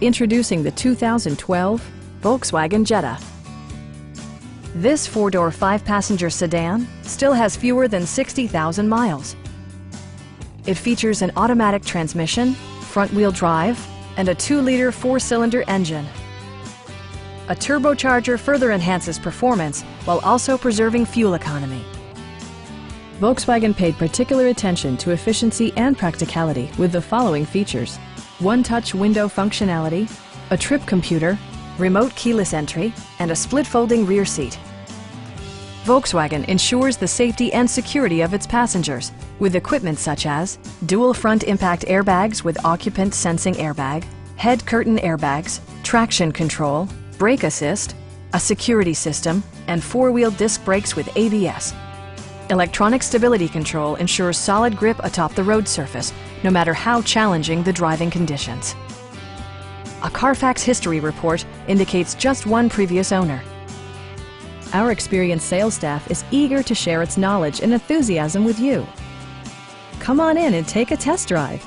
Introducing the 2012 Volkswagen Jetta. This four-door, five-passenger sedan still has fewer than 60,000 miles. It features an automatic transmission, front-wheel drive, and a 2-liter four-cylinder engine. A turbocharger further enhances performance while also preserving fuel economy. Volkswagen paid particular attention to efficiency and practicality with the following features: one-touch window functionality, a trip computer, remote keyless entry, and a split-folding rear seat. Volkswagen ensures the safety and security of its passengers with equipment such as dual front impact airbags with occupant sensing airbag, head curtain airbags, traction control, brake assist, a security system, and four-wheel disc brakes with ABS. Electronic stability control ensures solid grip atop the road surface, no matter how challenging the driving conditions. A Carfax history report indicates just one previous owner. Our experienced sales staff is eager to share its knowledge and enthusiasm with you. Come on in and take a test drive.